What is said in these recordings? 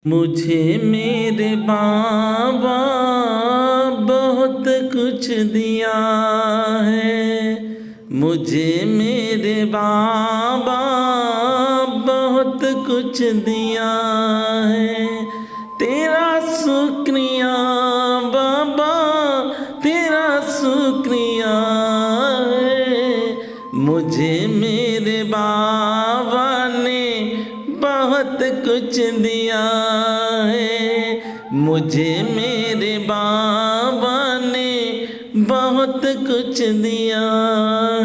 मुझे मेरे बाबा बहुत कुछ दिया है। मुझे मेरे बाबा बहुत कुछ दिया है। तेरा शुक्रिया बाबा, तेरा शुक्रिया है। मुझे मेरे बाबा ने बहुत कुछ दिया है। मुझे मेरे बाबा ने बहुत कुछ दिया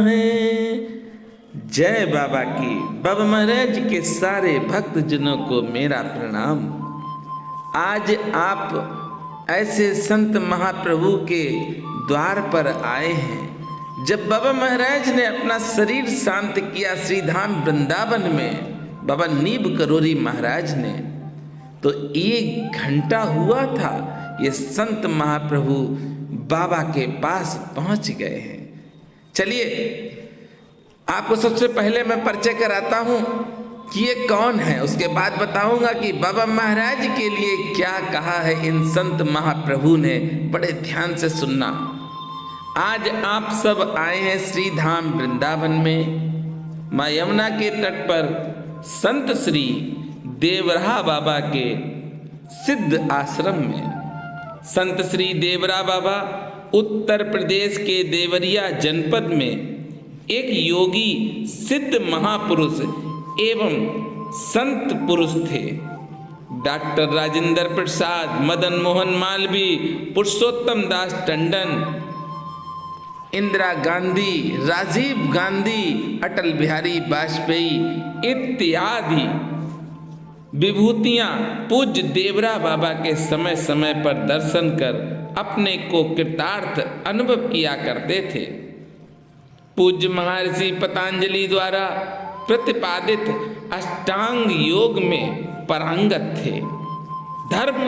है। जय बाबा की। बाबा महाराज के सारे भक्तजनों को मेरा प्रणाम। आज आप ऐसे संत महाप्रभु के द्वार पर आए हैं। जब बाबा महाराज ने अपना शरीर शांत किया श्रीधाम वृंदावन में बाबा नीब करोरी महाराज ने, तो 1 घंटा हुआ था ये संत महाप्रभु बाबा के पास पहुंच गए हैं। चलिए आपको सबसे पहले मैं परिचय कराता हूं कि ये कौन है, उसके बाद बताऊंगा कि बाबा महाराज के लिए क्या कहा है इन संत महाप्रभु ने। बड़े ध्यान से सुनना। आज आप सब आए हैं श्रीधाम वृंदावन में, माँ यमुना के तट पर संत श्री देवरा बाबा के सिद्ध आश्रम में। संत श्री देवरा बाबा उत्तर प्रदेश के देवरिया जनपद में एक योगी सिद्ध महापुरुष एवं संत पुरुष थे। डॉक्टर राजेंद्र प्रसाद, मदन मोहन मालवीय, पुरुषोत्तम दास टंडन, इंदिरा गांधी, राजीव गांधी, अटल बिहारी वाजपेयी इत्यादि विभूतियां पूज्य देवरा बाबा के समय समय पर दर्शन कर अपने को कृतार्थ अनुभव किया करते थे। पूज्य महर्षि पतंजलि द्वारा प्रतिपादित अष्टांग योग में पारंगत थे। धर्म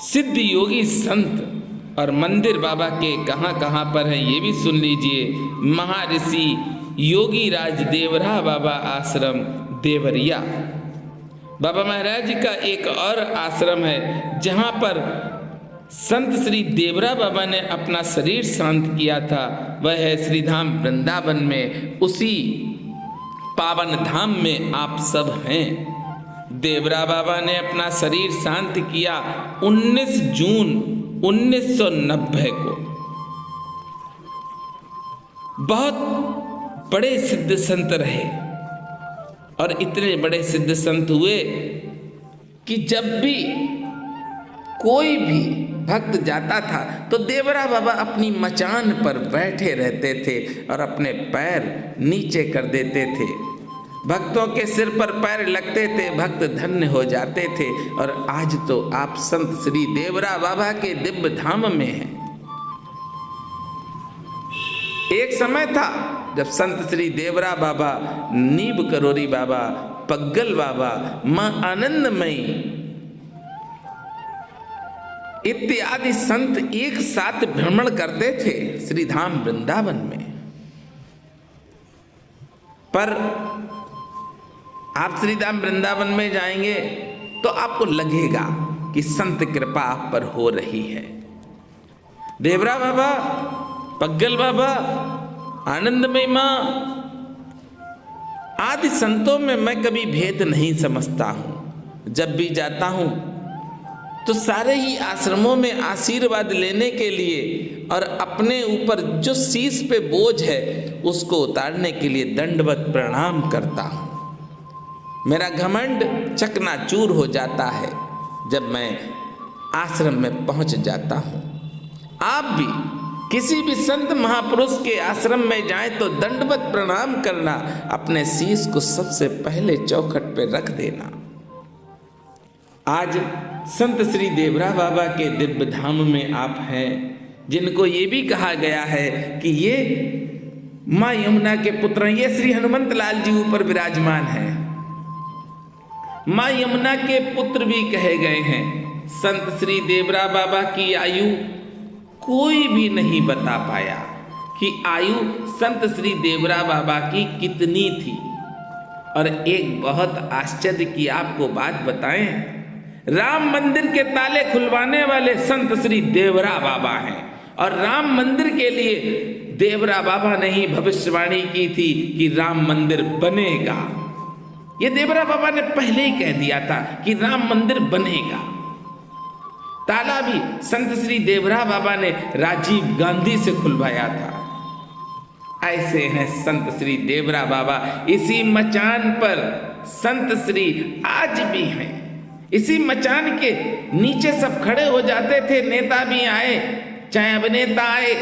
सिद्ध योगी संत और मंदिर बाबा के कहाँ पर हैं ये भी सुन लीजिए। महर्षि योगी राज देवरा बाबा आश्रम देवरिया। बाबा महाराज का एक और आश्रम है जहाँ पर संत श्री देवरा बाबा ने अपना शरीर शांत किया था, वह है श्रीधाम वृंदावन में। उसी पावन धाम में आप सब हैं। देवरा बाबा ने अपना शरीर शांत किया 19 जून 1990 को। बहुत बड़े सिद्ध संत रहे और इतने बड़े सिद्ध संत हुए कि जब भी कोई भी भक्त जाता था तो देवरा बाबा अपनी मचान पर बैठे रहते थे और अपने पैर नीचे कर देते थे। भक्तों के सिर पर पैर लगते थे, भक्त धन्य हो जाते थे। और आज तो आप संत श्री देवरा बाबा के दिव्य धाम में हैं। एक समय था जब संत श्री देवरा बाबा, नीब करोरी बाबा, पग्गल बाबा, मां आनंदमयी इत्यादि संत एक साथ भ्रमण करते थे श्रीधाम वृंदावन में। पर आप श्रीधाम वृंदावन में जाएंगे तो आपको लगेगा कि संत कृपा आप पर हो रही है। देवरा बाबा, पग्गल बाबा, आनंदमयी मां आदि संतों में मैं कभी भेद नहीं समझता हूं। जब भी जाता हूं तो सारे ही आश्रमों में आशीर्वाद लेने के लिए और अपने ऊपर जो शीश पे बोझ है उसको उतारने के लिए दंडवत प्रणाम करता हूँ। मेरा घमंड चकनाचूर हो जाता है जब मैं आश्रम में पहुँच जाता हूँ। आप भी किसी भी संत महापुरुष के आश्रम में जाएं तो दंडवत प्रणाम करना, अपने शीश को सबसे पहले चौखट पे रख देना। आज संत श्री देवरा बाबा के दिव्य धाम में आप हैं, जिनको ये भी कहा गया है कि ये माँ यमुना के पुत्र हैं। ये श्री हनुमंत लाल जी ऊपर विराजमान हैं, माँ यमुना के पुत्र भी कहे गए हैं। संत श्री देवरा बाबा की आयु कोई भी नहीं बता पाया कि आयु संत श्री देवरा बाबा की कितनी थी। और एक बहुत आश्चर्य की आपको बात बताएं राम मंदिर के ताले खुलवाने वाले संत श्री देवरा बाबा हैं। और राम मंदिर के लिए देवरा बाबा ने ही भविष्यवाणी की थी कि राम मंदिर बनेगा। ये देवरा बाबा ने पहले ही कह दिया था कि राम मंदिर बनेगा। ताला भी संत श्री देवरा बाबा ने राजीव गांधी से खुलवाया था। ऐसे हैं संत श्री देवरा बाबा। इसी मचान पर संत श्री आज भी हैं। इसी मचान के नीचे सब खड़े हो जाते थे। नेता भी आए, चाहे अभिनेता आए,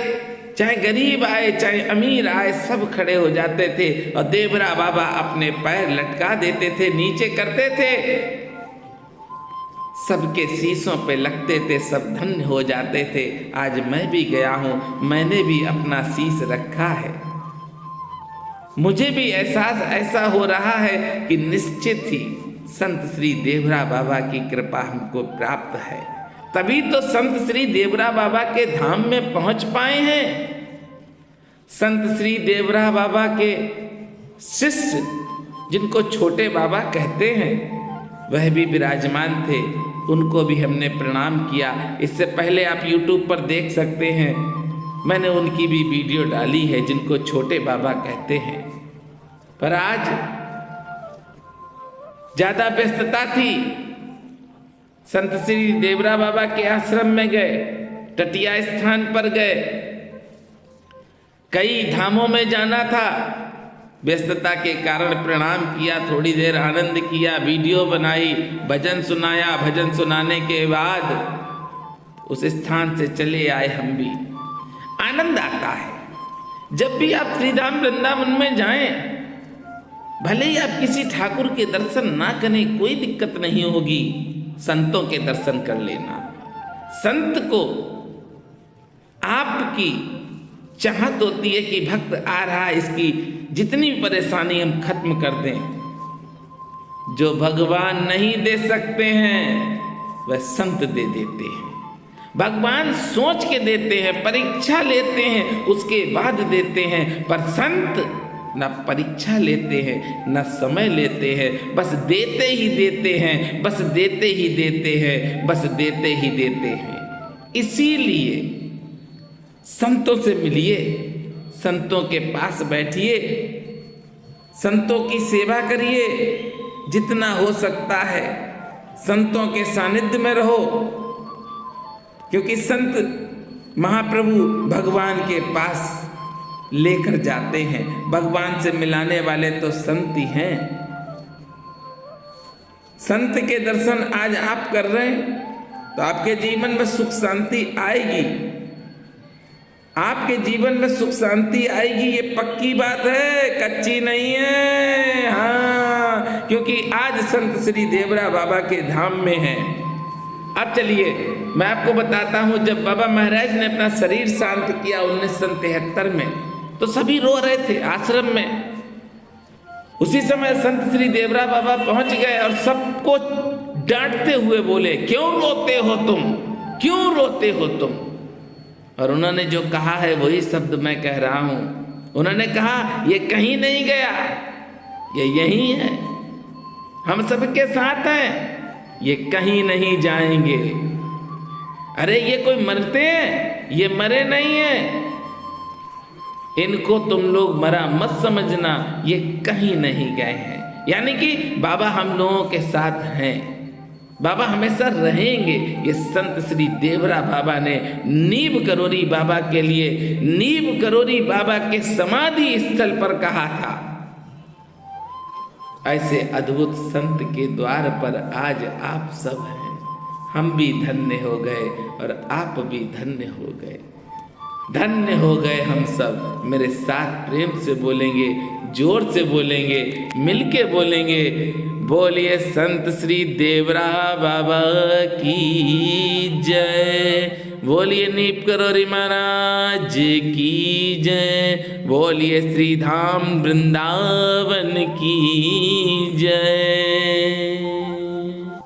चाहे गरीब आए, चाहे अमीर आए, सब खड़े हो जाते थे और देवरा बाबा अपने पैर लटका देते थे, नीचे करते थे, सबके शीशों पे लगते थे, सब धन्य हो जाते थे। आज मैं भी गया हूं, मैंने भी अपना शीश रखा है। मुझे भी एहसास ऐसा हो रहा है कि निश्चित ही संत श्री देवरा बाबा की कृपा हमको प्राप्त है, तभी तो संत श्री देवरा बाबा के धाम में पहुंच पाए हैं। संत श्री देवरा बाबा के शिष्य, जिनको छोटे बाबा कहते हैं, वह भी विराजमान थे। उनको भी हमने प्रणाम किया। इससे पहले आप YouTube पर देख सकते हैं, मैंने उनकी भी वीडियो डाली है, जिनको छोटे बाबा कहते हैं। पर आज ज्यादा व्यस्तता थी। संत श्री देवरा बाबा के आश्रम में गए, टटिया स्थान पर गए, कई धामों में जाना था। व्यस्तता के कारण प्रणाम किया, थोड़ी देर आनंद किया, वीडियो बनाई, भजन सुनाया। भजन सुनाने के बाद उस स्थान से चले आए। हम भी आनंद आता है जब भी आप श्रीधाम वृंदावन में जाएं। भले ही आप किसी ठाकुर के दर्शन ना करें, कोई दिक्कत नहीं होगी, संतों के दर्शन कर लेना। संत को आपकी चाहत होती है कि भक्त आ रहा है, इसकी जितनी भी परेशानी हम खत्म कर दें। जो भगवान नहीं दे सकते हैं वह संत दे देते हैं। भगवान सोच के देते हैं, परीक्षा लेते हैं, उसके बाद देते हैं। पर संत न परीक्षा लेते हैं, न समय लेते हैं, बस देते ही देते हैं, बस देते ही देते हैं, बस देते ही देते हैं। इसीलिए संतों से मिलिए, संतों के पास बैठिए, संतों की सेवा करिए, जितना हो सकता है संतों के सानिध्य में रहो। क्योंकि संत महाप्रभु भगवान के पास लेकर जाते हैं। भगवान से मिलाने वाले तो संत ही हैं। संत के दर्शन आज आप कर रहे हैं तो आपके जीवन में सुख शांति आएगी। आपके जीवन में सुख शांति आएगी, ये पक्की बात है, कच्ची नहीं है। हाँ, क्योंकि आज संत श्री देवरा बाबा के धाम में हैं। अब चलिए मैं आपको बताता हूँ, जब बाबा महाराज ने अपना शरीर शांत किया 1973 में, तो सभी रो रहे थे आश्रम में। उसी समय संत श्री देवरा बाबा पहुंच गए और सबको डांटते हुए बोले, क्यों रोते हो तुम, क्यों रोते हो तुम। और उन्होंने जो कहा है वही शब्द मैं कह रहा हूं। उन्होंने कहा, ये कहीं नहीं गया, ये यहीं है, हम सबके साथ हैं, ये कहीं नहीं जाएंगे। अरे ये कोई मरते हैं, ये मरे नहीं हैं, इनको तुम लोग मरा मत समझना, ये कहीं नहीं गए हैं। यानी कि बाबा हम लोगों के साथ हैं, बाबा हमेशा रहेंगे। ये संत श्री देवरा बाबा ने नीव करोरी बाबा के लिए, नीव करोरी बाबा के समाधि स्थल पर कहा था। ऐसे अद्भुत संत के द्वार पर आज आप सब हैं। हम भी धन्य हो गए और आप भी धन्य हो गए, धन्य हो गए हम सब। मेरे साथ प्रेम से बोलेंगे, जोर से बोलेंगे, मिलके बोलेंगे, बोलिए संत श्री देवरा बाबा की जय, बोलिए नीव करोरी महाराज की जय, बोलिए श्री धाम वृंदावन की जय।